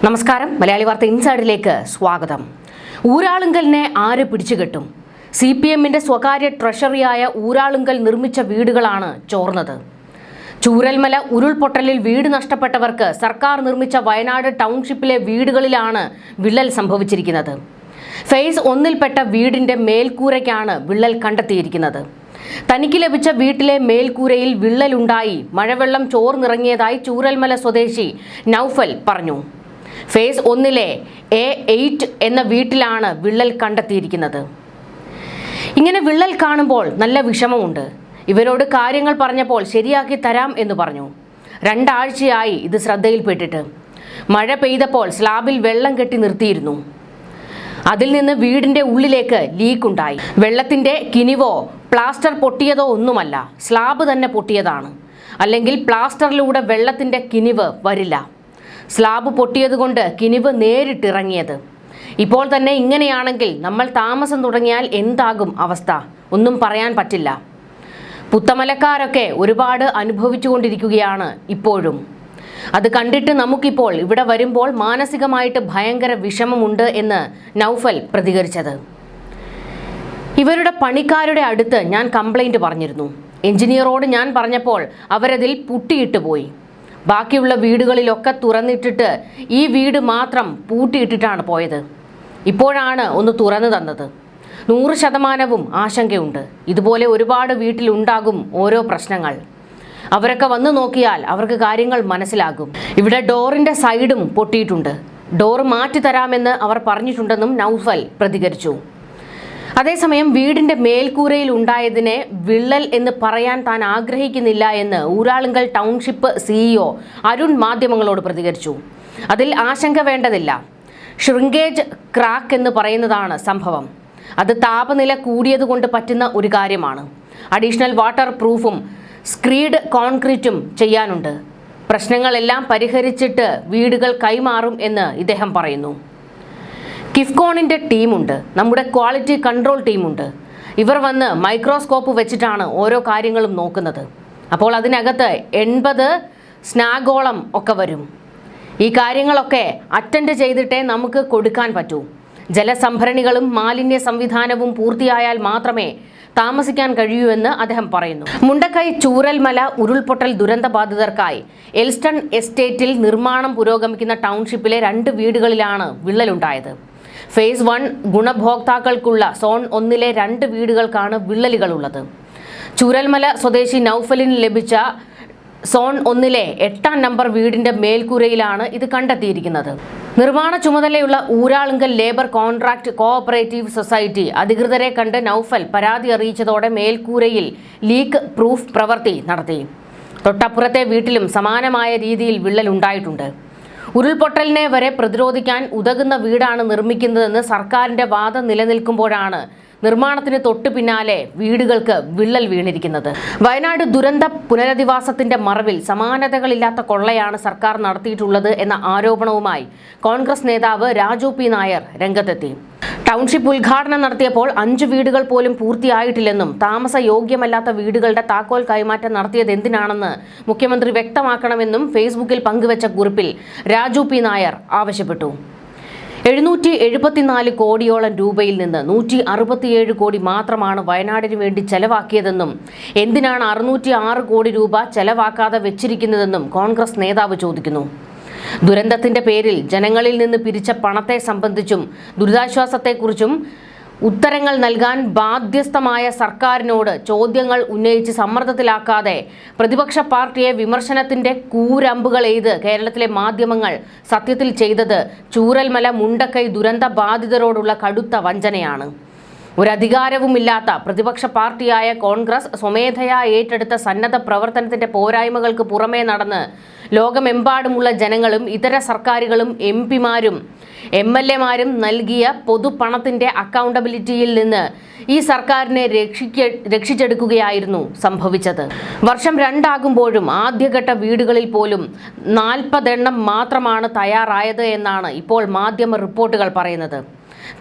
നമസ്കാരം. മലയാളി വാർത്ത ഇൻസൈഡിലേക്ക് സ്വാഗതം. ഊരാളുങ്കലിനെ ആര് പിടിച്ചുകെട്ടും? CPMന്റെ സ്വകാര്യ ട്രഷറിയായ ഊരാളുങ്കൽ നിർമ്മിച്ച വീടുകളാണ് ചോർന്നത്. ചൂരൽമല ഉരുൾപൊട്ടലിൽ വീട് നഷ്ടപ്പെട്ടവർക്ക് സർക്കാർ നിർമ്മിച്ച വയനാട് ടൗൺഷിപ്പിലെ വീടുകളിലാണ് വിള്ളൽ സംഭവിച്ചിരിക്കുന്നത്. ഫേസ് 1-ൽപ്പെട്ട വീടിന്റെ മേൽക്കൂരയ്ക്കാണ് വിള്ളൽ കണ്ടെത്തിയിരിക്കുന്നത്. തനിക്ക് ലഭിച്ച വീട്ടിലെ മേൽക്കൂരയിൽ വിള്ളലുണ്ടായി മഴവെള്ളം ചോർന്നിറങ്ങിയതായി ചൂരൽമല സ്വദേശി നൌഫൽ പറഞ്ഞു. ഫേസ് 1-ലെ A8 എന്ന വീട്ടിലാണ് വിള്ളൽ കണ്ടെത്തിയിരിക്കുന്നത്. ഇങ്ങനെ വിള്ളൽ കാണുമ്പോൾ നല്ല വിഷമമുണ്ട്. ഇവരോട് കാര്യങ്ങൾ പറഞ്ഞപ്പോൾ ശരിയാക്കി തരാം എന്ന് പറഞ്ഞു. 2 ആഴ്ചയായി ഇത് ശ്രദ്ധയിൽപ്പെട്ടിട്ട്. മഴ പെയ്തപ്പോൾ സ്ലാബിൽ വെള്ളം കെട്ടി നിർത്തിയിരുന്നു. അതിൽ നിന്ന് വീടിന്റെ ഉള്ളിലേക്ക് ലീക്കുണ്ടായി. വെള്ളത്തിന്റെ കിനിവോ പ്ലാസ്റ്റർ പൊട്ടിയതോ ഒന്നുമല്ല, സ്ലാബ് തന്നെ പൊട്ടിയതാണ്. അല്ലെങ്കിൽ പ്ലാസ്റ്ററിലൂടെ വെള്ളത്തിന്റെ കിനിവ് വരില്ല. സ്ലാബ് പൊട്ടിയതുകൊണ്ട് കിനിവ് നേരിട്ടിറങ്ങിയത്. ഇപ്പോൾ തന്നെ ഇങ്ങനെയാണെങ്കിൽ നമ്മൾ താമസം തുടങ്ങിയാൽ എന്താകും അവസ്ഥ? ഒന്നും പറയാൻ പറ്റില്ല. പുത്തമലക്കാരൊക്കെ ഒരുപാട് അനുഭവിച്ചുകൊണ്ടിരിക്കുകയാണ് ഇപ്പോഴും. അത് കണ്ടിട്ട് നമുക്കിപ്പോൾ ഇവിടെ വരുമ്പോൾ മാനസികമായിട്ട് ഭയങ്കര വിഷമമുണ്ട് എന്ന് നൌഫൽ പ്രതികരിച്ചത്. ഇവരുടെ പണിക്കാരുടെ അടുത്ത് ഞാൻ കംപ്ലൈൻറ്റ് പറഞ്ഞിരുന്നു. എഞ്ചിനീയറോട് ഞാൻ പറഞ്ഞപ്പോൾ അവരതിൽ പുട്ടിയിട്ട് പോയി. ബാക്കിയുള്ള വീടുകളിലൊക്കെ തുറന്നിട്ടിട്ട് ഈ വീട് മാത്രം പൂട്ടിയിട്ടിട്ടാണ് പോയത്. ഇപ്പോഴാണ് ഒന്ന് തുറന്നു തന്നത്. 100% ആശങ്കയുണ്ട്. ഇതുപോലെ ഒരുപാട് വീട്ടിലുണ്ടാകും ഓരോ പ്രശ്നങ്ങൾ. അവരൊക്കെ വന്നു നോക്കിയാൽ അവർക്ക് കാര്യങ്ങൾ മനസ്സിലാകും. ഇവിടെ ഡോറിന്റെ സൈഡും പൊട്ടിയിട്ടുണ്ട്. ഡോർ മാറ്റി തരാമെന്ന് അവർ പറഞ്ഞിട്ടുണ്ടെന്നും നൌഫൽ പ്രതികരിച്ചു. അതേസമയം വീടിന്റെ മേൽക്കൂരയിൽ ഉണ്ടായതിനെ വിള്ളൽ എന്ന് പറയാൻ താൻ ആഗ്രഹിക്കുന്നില്ല എന്ന് ഊരാളുങ്കൽ ടൗൺഷിപ്പ് CEO അരുൺ മാധ്യമങ്ങളോട് പ്രതികരിച്ചു. അതിൽ ആശങ്ക വേണ്ടതില്ല. ഷ്രിങ്കേജ് ക്രാക്ക് എന്ന് പറയുന്നതാണ് സംഭവം. അത് താപനില കൂടിയതുകൊണ്ട് പറ്റുന്ന ഒരു കാര്യമാണ്. അഡീഷണൽ വാട്ടർ പ്രൂഫും സ്ക്രീഡ് കോൺക്രീറ്റും ചെയ്യാനുണ്ട്. പ്രശ്നങ്ങളെല്ലാം പരിഹരിച്ചിട്ട് വീടുകൾ കൈമാറും എന്ന് ഇദ്ദേഹം പറയുന്നു. കിഫ്കോണിന്റെ ടീമുണ്ട്, നമ്മുടെ ക്വാളിറ്റി കൺട്രോൾ ടീമുണ്ട്. ഇവർ വന്ന് മൈക്രോസ്കോപ്പ് വെച്ചിട്ടാണ് ഓരോ കാര്യങ്ങളും നോക്കുന്നത്. അപ്പോൾ അതിനകത്ത് 80 സ്നാഗോളം ഒക്കെ വരും. ഈ കാര്യങ്ങളൊക്കെ അറ്റൻഡ് ചെയ്തിട്ടേ നമുക്ക് കൊടുക്കാൻ പറ്റൂ. ജലസംഭരണികളും മാലിന്യ സംവിധാനവും പൂർത്തിയായാൽ മാത്രമേ താമസിക്കാൻ കഴിയൂ എന്ന് അദ്ദേഹം പറയുന്നു. മുണ്ടക്കൈ ചൂരൽമല ഉരുൾപൊട്ടൽ ദുരന്ത ബാധിതർക്കായി എൽസ്റ്റൺ എസ്റ്റേറ്റിൽ നിർമ്മാണം പുരോഗമിക്കുന്ന ടൗൺഷിപ്പിലെ 2 വീടുകളിലാണ് വിള്ളലുണ്ടായത്. ഫേസ് 1 ഗുണഭോക്താക്കൾക്കുള്ള സോൺ 1-ലെ 2 വീടുകൾക്കാണ് വിള്ളലുകളുള്ളത്. ചൂരൽമല സ്വദേശി നൌഫലിന് ലഭിച്ച സോൺ 1-ലെ 8-ാം നമ്പർ വീടിന്റെ മേൽക്കൂരയിലാണ് ഇത് കണ്ടെത്തിയിരിക്കുന്നത്. നിർമ്മാണ ചുമതലയുള്ള Uralungal labour contract cooperative society അധികൃതരെ കണ്ട് നൌഫൽ പരാതി അറിയിച്ചതോടെ മേൽക്കൂരയിൽ ലീക്ക് പ്രൂഫ് പ്രവൃത്തി നടത്തി. തൊട്ടപ്പുറത്തെ വീട്ടിലും സമാനമായ രീതിയിൽ വിള്ളൽ ഉണ്ടായിട്ടുണ്ട്. ഉരുൾപൊട്ടലിനെ വരെ പ്രതിരോധിക്കാൻ ഉതകുന്ന വീടാണ് നിർമ്മിക്കുന്നതെന്ന് സർക്കാരിന്റെ വാദം നിലനിൽക്കുമ്പോഴാണ് നിർമ്മാണത്തിന് തൊട്ടു പിന്നാലെ വീടുകൾക്ക് വിള്ളൽ വീണിരിക്കുന്നത്. വയനാട് ദുരന്ത പുനരധിവാസത്തിന്റെ മറവിൽ സമാനതകളില്ലാത്ത കൊള്ളയാണ് സർക്കാർ നടത്തിയിട്ടുള്ളത് എന്ന ആരോപണവുമായി കോൺഗ്രസ് നേതാവ് രാജു P. നായർ രംഗത്തെത്തി. ടൗൺഷിപ്പ് ഉദ്ഘാടനം നടത്തിയപ്പോൾ 5 വീടുകൾ പോലും പൂർത്തിയായിട്ടില്ലെന്നും താമസയോഗ്യമല്ലാത്ത വീടുകളുടെ താക്കോൽ കൈമാറ്റം നടത്തിയത് എന്തിനാണെന്ന് മുഖ്യമന്ത്രി വ്യക്തമാക്കണമെന്നും ഫേസ്ബുക്കിൽ പങ്കുവച്ച കുറിപ്പിൽ രാജു P. നായർ ആവശ്യപ്പെട്ടു. 774 കോടിയോളം രൂപയിൽ നിന്ന് 167 കോടി മാത്രമാണ് വയനാടിന് വേണ്ടി ചെലവാക്കിയതെന്നും എന്തിനാണ് 606 കോടി രൂപ ചെലവാക്കാതെ വെച്ചിരിക്കുന്നതെന്നും കോൺഗ്രസ് നേതാവ് ചോദിക്കുന്നു. ദുരന്തത്തിന്റെ പേരിൽ ജനങ്ങളിൽ നിന്ന് പിരിച്ച പണത്തെ സംബന്ധിച്ചും ദുരിതാശ്വാസത്തെക്കുറിച്ചും ഉത്തരങ്ങൾ നൽകാൻ ബാധ്യസ്ഥമായ സർക്കാരിനോട് ചോദ്യങ്ങൾ ഉന്നയിച്ച് സമ്മർദ്ദത്തിലാക്കാതെ പ്രതിപക്ഷ പാർട്ടിയെ വിമർശനത്തിന്റെ കൂരമ്പുകൾ എയ്ത് കേരളത്തിലെ മാധ്യമങ്ങൾ സത്യത്തിൽ ചെയ്തത് ചൂരൽമല മുണ്ടക്കൈ ദുരന്ത ബാധിതരോടുള്ള കടുത്ത വഞ്ചനയാണ്. ഒരധികാരവുമില്ലാത്ത പ്രതിപക്ഷ പാർട്ടിയായ കോൺഗ്രസ് സ്വമേധയാ ഏറ്റെടുത്ത സന്നദ്ധ പ്രവർത്തനത്തിന്റെ പോരായ്മകൾക്ക് പുറമേ നടന്ന് ലോകമെമ്പാടുമുള്ള ജനങ്ങളും ഇതര സർക്കാരുകളും MP-മാരും MLA-മാരും നൽകിയ പൊതുപണത്തിന്റെ അക്കൗണ്ടബിലിറ്റിയിൽ നിന്ന് ഈ സർക്കാരിനെ രക്ഷിച്ചെടുക്കുകയായിരുന്നു സംഭവിച്ചത്. വർഷം 2 ആകുമ്പോഴും ആദ്യഘട്ട വീടുകളിൽ പോലും 40 എണ്ണം മാത്രമാണ് തയ്യാറായത് എന്നാണ് ഇപ്പോൾ മാധ്യമ റിപ്പോർട്ടുകൾ പറയുന്നത്.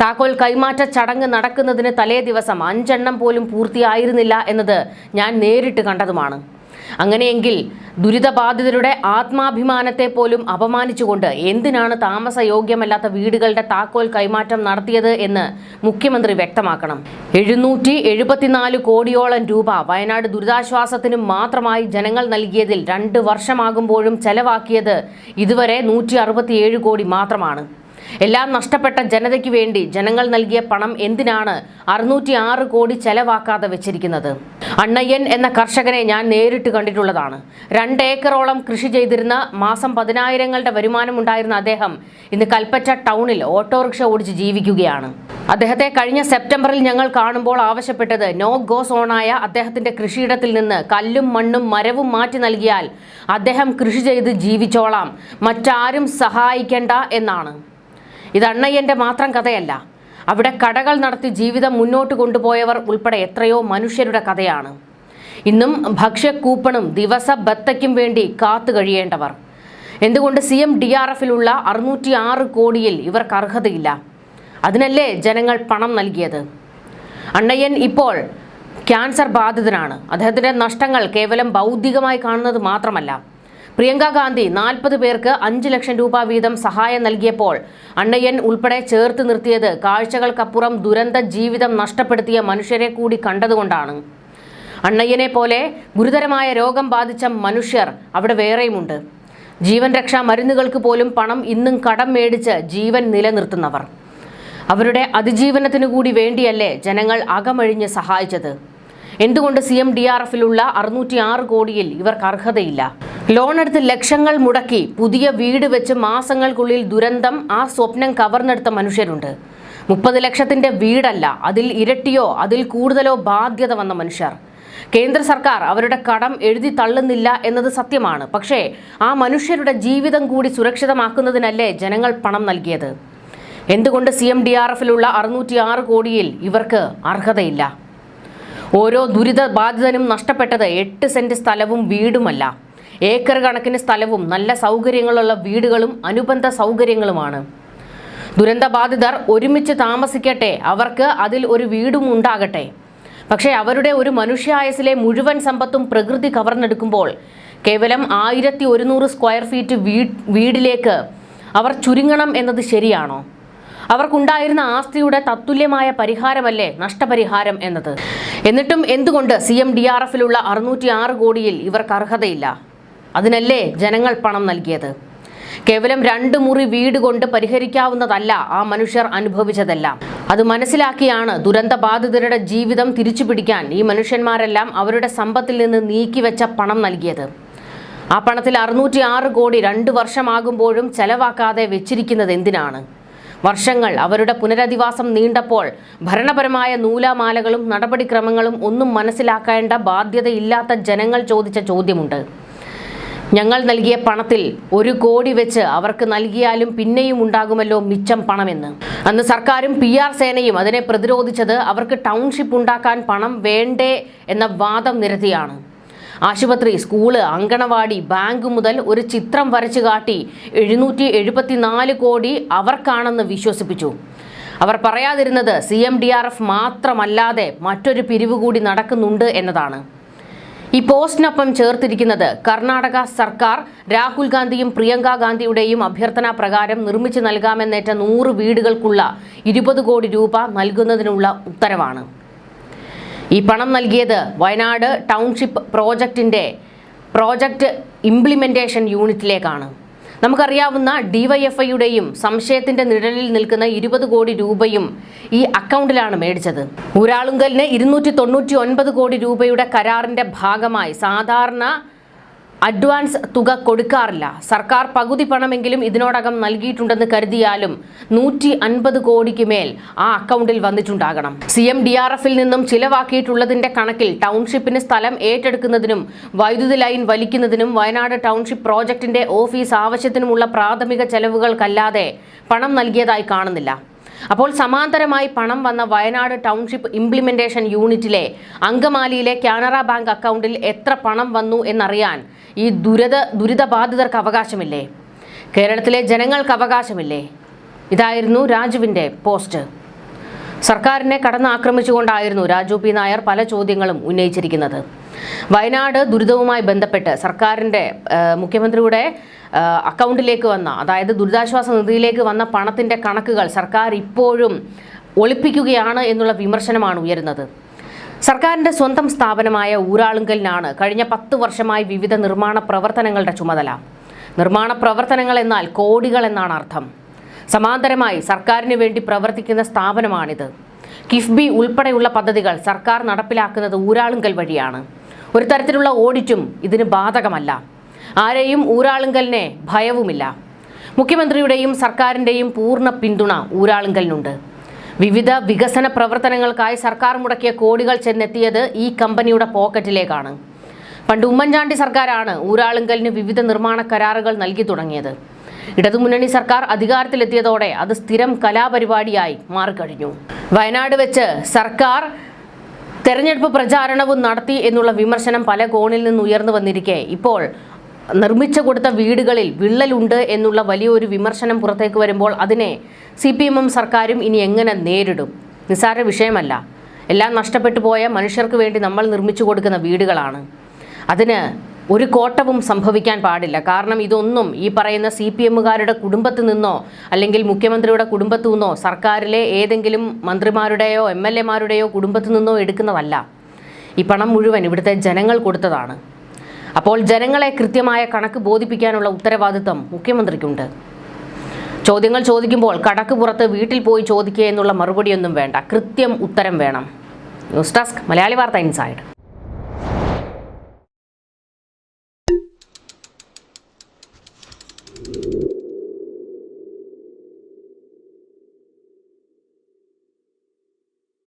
താക്കോൽ കൈമാറ്റ ചടങ്ങ് നടക്കുന്നതിന് തലേ ദിവസം 5 എണ്ണം പോലും പൂർത്തിയായിരുന്നില്ല എന്നത് ഞാൻ നേരിട്ട് കണ്ടതുമാണ്. അങ്ങനെയെങ്കിൽ ദുരിതബാധിതരുടെ ആത്മാഭിമാനത്തെ പോലും അപമാനിച്ചുകൊണ്ട് എന്തിനാണ് താമസയോഗ്യമല്ലാത്ത വീടുകളുടെ താക്കോൽ കൈമാറ്റം നടത്തിയത് എന്ന് മുഖ്യമന്ത്രി വ്യക്തമാക്കണം. 774 കോടിയോളം രൂപ വയനാട് ദുരിതാശ്വാസത്തിന് മാത്രമായി ജനങ്ങൾ നൽകിയതിൽ 2 വർഷമാകുമ്പോഴും ചെലവാക്കിയത് ഇതുവരെ 167 കോടി മാത്രമാണ്. എല്ലാം നഷ്ടപ്പെട്ട ജനതയ്ക്ക് വേണ്ടി ജനങ്ങൾ നൽകിയ പണം എന്തിനാണ് 606 കോടി ചെലവാക്കാതെ വെച്ചിരിക്കുന്നത്? അണ്ണയ്യൻ എന്ന കർഷകനെ ഞാൻ നേരിട്ട് കണ്ടിട്ടുള്ളതാണ്. 2 ഏക്കറോളം കൃഷി ചെയ്തിരുന്ന മാസം 10,000ങ്ങളുടെ വരുമാനമുണ്ടായിരുന്ന അദ്ദേഹം ഇന്ന് കൽപ്പറ്റ ടൗണിൽ ഓട്ടോറിക്ഷ ഓടിച്ച് ജീവിക്കുകയാണ്. അദ്ദേഹത്തെ കഴിഞ്ഞ സെപ്റ്റംബറിൽ ഞങ്ങൾ കാണുമ്പോൾ ആവശ്യപ്പെട്ടത് നോ ഗോ സോണായ അദ്ദേഹത്തിന്റെ കൃഷിയിടത്തിൽ നിന്ന് കല്ലും മണ്ണും മരവും മാറ്റി നൽകിയാൽ അദ്ദേഹം കൃഷി ചെയ്ത് ജീവിച്ചോളാം, മറ്റാരും സഹായിക്കേണ്ട എന്നാണ്. ഇത് അണ്ണയ്യന്റെ മാത്രം കഥയല്ല. അവിടെ കടകൾ നടത്തി ജീവിതം മുന്നോട്ട് കൊണ്ടുപോയവർ ഉൾപ്പെടെ എത്രയോ മനുഷ്യരുടെ കഥയാണ്. ഇന്നും ഭക്ഷ്യക്കൂപ്പണും ദിവസ ബത്തയ്ക്കും വേണ്ടി കാത്തു കഴിയേണ്ടവർ. എന്തുകൊണ്ട് CMDRFിലുള്ള 606 കോടിയിൽ ഇവർക്ക് അർഹതയില്ല? അതിനല്ലേ ജനങ്ങൾ പണം നൽകിയത്? അണ്ണയ്യൻ ഇപ്പോൾ ക്യാൻസർ ബാധിതനാണ്. അദ്ദേഹത്തിന്റെ നഷ്ടങ്ങൾ കേവലം ഭൗതികമായി കാണുന്നത് മാത്രമല്ല. പ്രിയങ്ക ഗാന്ധി 40 പേർക്ക് 5 ലക്ഷം രൂപ വീതം സഹായം നൽകിയപ്പോൾ അണ്ണയ്യൻ ഉൾപ്പെടെ ചേർത്ത് നിർത്തിയത് കാഴ്ചകൾക്കപ്പുറം ദുരന്ത ജീവിതം നഷ്ടപ്പെടുത്തിയ മനുഷ്യരെ കൂടി കണ്ടതുകൊണ്ടാണ്. അണ്ണയ്യനെ പോലെ ഗുരുതരമായ രോഗം ബാധിച്ച മനുഷ്യർ അവിടെ വേറെയുമുണ്ട്. ജീവൻ രക്ഷാ മരുന്നുകൾക്ക് പോലും പണം ഇന്നും കടം മേടിച്ച് ജീവൻ നിലനിർത്തുന്നവർ. അവരുടെ അതിജീവനത്തിനു കൂടി വേണ്ടിയല്ലേ ജനങ്ങൾ അകമഴിഞ്ഞ് സഹായിച്ചത്? എന്തുകൊണ്ട് CMDRFിലുള്ള 606 കോടിയിൽ ഇവർക്ക് അർഹതയില്ല? ലോണെടുത്ത് ലക്ഷങ്ങൾ മുടക്കി പുതിയ വീട് വെച്ച് മാസങ്ങൾക്കുള്ളിൽ ദുരന്തം ആ സ്വപ്നം കവർന്നെടുത്ത മനുഷ്യരുണ്ട്. 30 ലക്ഷത്തിന്റെ വീടല്ല, അതിൽ ഇരട്ടിയോ അതിൽ കൂടുതലോ ബാധ്യത വന്ന മനുഷ്യർ. കേന്ദ്ര സർക്കാർ അവരുടെ കടം എഴുതി തള്ളുന്നില്ല എന്നത് സത്യമാണ്. പക്ഷേ ആ മനുഷ്യരുടെ ജീവിതം കൂടി സുരക്ഷിതമാക്കുന്നതിനല്ലേ ജനങ്ങൾ പണം നൽകിയത്? എന്തുകൊണ്ട് CMDRFിലുള്ള 606 കോടിയിൽ ഇവർക്ക് അർഹതയില്ല? ഓരോ ദുരിതബാധിതനും നഷ്ടപ്പെട്ടത് 8 സെന്റ് സ്ഥലവും വീടുമല്ല, ഏക്കർ കണക്കിന് സ്ഥലവും നല്ല സൗകര്യങ്ങളുള്ള വീടുകളും അനുബന്ധ സൗകര്യങ്ങളുമാണ്. ദുരന്തബാധിതർ ഒരുമിച്ച് താമസിക്കട്ടെ, അവർക്ക് അതിൽ ഒരു വീടും ഉണ്ടാകട്ടെ. പക്ഷേ അവരുടെ ഒരു മനുഷ്യായുസ്സിലെ മുഴുവൻ സമ്പത്തും പ്രകൃതി കവർന്നെടുക്കുമ്പോൾ കേവലം 1100 സ്ക്വയർ ഫീറ്റ് വീടിലേക്ക് അവർ ചുരുങ്ങണം എന്നത് ശരിയാണോ? അവർക്കുണ്ടായിരുന്ന ആസ്തിയുടെ തത്തുല്യമായ പരിഹാരമല്ലേ നഷ്ടപരിഹാരം എന്നത്? എന്നിട്ടും എന്തുകൊണ്ട് CMDRFിലുള്ള 606 കോടിയിൽ ഇവർക്ക് അർഹതയില്ല? അതിനല്ലേ ജനങ്ങൾ പണം നൽകിയത്? കേവലം 2 മുറി വീട് കൊണ്ട് പരിഹരിക്കാവുന്നതല്ല ആ മനുഷ്യർ അനുഭവിച്ചതെല്ലാം. അത് മനസ്സിലാക്കിയാണ് ദുരന്തബാധിതരുടെ ജീവിതം തിരിച്ചുപിടിക്കാൻ ഈ മനുഷ്യന്മാരെല്ലാം അവരുടെ സമ്പത്തിൽ നിന്ന് നീക്കിവെച്ച പണം നൽകിയത്. ആ പണത്തിൽ 606 കോടി 2 വർഷമാകുമ്പോഴും ചെലവാക്കാതെ വെച്ചിരിക്കുന്നത് എന്തിനാണ്? വർഷങ്ങൾ അവരുടെ പുനരധിവാസം നീണ്ടപ്പോൾ ഭരണപരമായ നൂലാമാലകളും നടപടിക്രമങ്ങളും ഒന്നും മനസ്സിലാക്കേണ്ട ബാധ്യതയില്ലാത്ത ജനങ്ങൾ ചോദിച്ച ചോദ്യമുണ്ട്. ഞങ്ങൾ നൽകിയ പണത്തിൽ 1 കോടി വെച്ച് അവർക്ക് നൽകിയാലും പിന്നെയും ഉണ്ടാകുമല്ലോ മിച്ചം പണമെന്ന്. അന്ന് സർക്കാരും PR സേനയും അതിനെ പ്രതിരോധിച്ചത് അവർക്ക് ടൗൺഷിപ്പ് ഉണ്ടാക്കാൻ പണം വേണ്ടേ എന്ന വാദം നിരത്തിയാണ്. ആശുപത്രി, സ്കൂള്, അങ്കണവാടി, ബാങ്ക് മുതൽ ഒരു ചിത്രം വരച്ചു കാട്ടി 774 കോടി അവർക്കാണെന്ന് വിശ്വസിപ്പിച്ചു. അവർ പറയാതിരുന്നത് CMDRF മാത്രമല്ലാതെ മറ്റൊരു പിരിവ് കൂടി നടക്കുന്നുണ്ട് എന്നതാണ്. ഈ പോസ്റ്റിനൊപ്പം ചേർത്തിരിക്കുന്നത് കർണാടക സർക്കാർ രാഹുൽ ഗാന്ധിയും പ്രിയങ്ക ഗാന്ധിയുടെയും അഭ്യർത്ഥന പ്രകാരം നിർമ്മിച്ചു നൽകാമെന്നേറ്റ 100 വീടുകൾക്കുള്ള 20 കോടി രൂപ നൽകുന്നതിനുള്ള ഉത്തരവാണ്. ഈ പണം നൽകിയത് വയനാട് ടൗൺഷിപ്പ് പ്രോജക്റ്റ് ഇംപ്ലിമെന്റേഷൻ യൂണിറ്റിലേക്കാണ്. നമുക്കറിയാവുന്ന DYFIയുടെയും സംശയത്തിന്റെ നിഴലിൽ നിൽക്കുന്ന 20 കോടി രൂപയും ഈ അക്കൗണ്ടിലാണ് മേടിച്ചത്. ഊരാളുങ്കലിന് 299 കോടി രൂപയുടെ കരാറിന്റെ ഭാഗമായി സാധാരണ അഡ്വാൻസ് തുക കൊടുക്കാറില്ല. സർക്കാർ പകുതി പണമെങ്കിലും ഇതിനോടകം നൽകിയിട്ടുണ്ടെന്ന് കരുതിയാലും 150 കോടിക്ക് മേൽ ആ അക്കൗണ്ടിൽ വന്നിട്ടുണ്ടാകണം. CMDRFിൽ നിന്നും ചിലവാക്കിയിട്ടുള്ളതിന്റെ കണക്കിൽ ടൗൺഷിപ്പിന് സ്ഥലം ഏറ്റെടുക്കുന്നതിനും വൈദ്യുതി ലൈൻ വലിക്കുന്നതിനും വയനാട് ടൗൺഷിപ്പ് പ്രോജക്റ്റിന്റെ ഓഫീസ് ആവശ്യത്തിനുമുള്ള പ്രാഥമിക ചെലവുകൾക്കല്ലാതെ പണം നൽകിയതായി കാണുന്നില്ല. അപ്പോൾ സമാന്തരമായി പണം വന്ന വയനാട് ടൗൺഷിപ്പ് ഇംപ്ലിമെന്റേഷൻ യൂണിറ്റിലെ അങ്കമാലിയിലെ കാനറ ബാങ്ക് അക്കൗണ്ടിൽ എത്ര പണം വന്നു എന്നറിയാൻ ഈ ദുരിതബാധിതർക്ക് അവകാശമില്ലേ? കേരളത്തിലെ ജനങ്ങൾക്ക് അവകാശമില്ലേ? ഇതായിരുന്നു രാജുവിൻ്റെ പോസ്റ്റ്. സർക്കാരിനെ കടന്നാക്രമിച്ചുകൊണ്ടായിരുന്നു രാജു P. നായർ പല ചോദ്യങ്ങളും ഉന്നയിച്ചിരിക്കുന്നത്. വയനാട് ദുരിതവുമായി ബന്ധപ്പെട്ട് സർക്കാരിൻ്റെ മുഖ്യമന്ത്രിയുടെ അക്കൗണ്ടിലേക്ക് വന്ന, അതായത് ദുരിതാശ്വാസ നിധിയിലേക്ക് വന്ന പണത്തിൻ്റെ കണക്കുകൾ സർക്കാർ ഇപ്പോഴും ഒളിപ്പിക്കുകയാണ് എന്നുള്ള വിമർശനമാണ് ഉയരുന്നത്. സർക്കാരിൻ്റെ സ്വന്തം സ്ഥാപനമായ ഊരാളുങ്കലിനാണ് കഴിഞ്ഞ 10 വർഷമായി വിവിധ നിർമ്മാണ പ്രവർത്തനങ്ങളുടെ ചുമതല. നിർമ്മാണ പ്രവർത്തനങ്ങൾ എന്നാൽ കോടികൾ എന്നാണ് അർത്ഥം. സമാന്തരമായി സർക്കാരിന് വേണ്ടി പ്രവർത്തിക്കുന്ന സ്ഥാപനമാണിത്. കിഫ്ബി ഉൾപ്പെടെയുള്ള പദ്ധതികൾ സർക്കാർ നടപ്പിലാക്കുന്നത് ഊരാളുങ്കൽ വഴിയാണ്. ഒരു തരത്തിലുള്ള ഓഡിറ്റും ഇതിന് ബാധകമല്ല. ആരെയും ഊരാളുങ്കലിനെ ഭയവുമില്ല. മുഖ്യമന്ത്രിയുടെയും സർക്കാരിൻ്റെയും പൂർണ്ണ പിന്തുണ ഊരാളുങ്കലിനുണ്ട്. വിവിധ വികസന പ്രവർത്തനങ്ങൾക്കായി സർക്കാർ മുടക്കിയ കോടികൾ ചെന്നെത്തിയത് ഈ കമ്പനിയുടെ പോക്കറ്റിലേക്കാണ്. പണ്ട് ഉമ്മൻചാണ്ടി സർക്കാരാണ് ഊരാളുങ്കലിന് വിവിധ നിർമ്മാണ കരാറുകൾ നൽകി തുടങ്ങിയത്. ഇടതുമുന്നണി സർക്കാർ അധികാരത്തിലെത്തിയതോടെ അത് സ്ഥിരം കലാപരിപാടിയായി മാറിക്കഴിഞ്ഞു. വയനാട് വെച്ച് സർക്കാർ തെരഞ്ഞെടുപ്പ് പ്രചാരണവും നടത്തി എന്നുള്ള വിമർശനം പല കോണിൽ നിന്ന് ഉയർന്നു വന്നിരിക്കെ ഇപ്പോൾ നിർമ്മിച്ചു കൊടുത്ത വീടുകളിൽ വിള്ളലുണ്ട് എന്നുള്ള വലിയൊരു വിമർശനം പുറത്തേക്ക് വരുമ്പോൾ അതിനെ CPM സർക്കാരും ഇനി എങ്ങനെ നേരിടും? നിസ്സാര വിഷയമല്ല. എല്ലാം നഷ്ടപ്പെട്ടു പോയ മനുഷ്യർക്ക് വേണ്ടി നമ്മൾ നിർമ്മിച്ചു കൊടുക്കുന്ന വീടുകളാണ്. അതിന് ഒരു കോട്ടവും സംഭവിക്കാൻ പാടില്ല. കാരണം ഇതൊന്നും ഈ പറയുന്ന CPMകാരുടെ കുടുംബത്തിൽ നിന്നോ അല്ലെങ്കിൽ മുഖ്യമന്ത്രിയുടെ കുടുംബത്തു നിന്നോ സർക്കാരിലെ ഏതെങ്കിലും മന്ത്രിമാരുടെയോ MLAമാരുടെയോ കുടുംബത്തിൽ നിന്നോ എടുക്കുന്നതല്ല. ഈ പണം മുഴുവൻ ഇവിടുത്തെ ജനങ്ങൾ കൊടുത്തതാണ്. അപ്പോൾ ജനങ്ങളെ കൃത്യമായ കണക്ക് ബോധിപ്പിക്കാനുള്ള ഉത്തരവാദിത്വം മുഖ്യമന്ത്രിക്കുണ്ട്. ചോദ്യങ്ങൾ ചോദിക്കുമ്പോൾ കടക്ക് പുറത്ത് വീട്ടിൽ പോയി ചോദിക്കുക എന്നുള്ള മറുപടിയൊന്നും വേണ്ട. കൃത്യം ഉത്തരം വേണം. ന്യൂസ് ഡെസ്ക് മലയാളി വാർത്ത ഇൻസൈഡ്.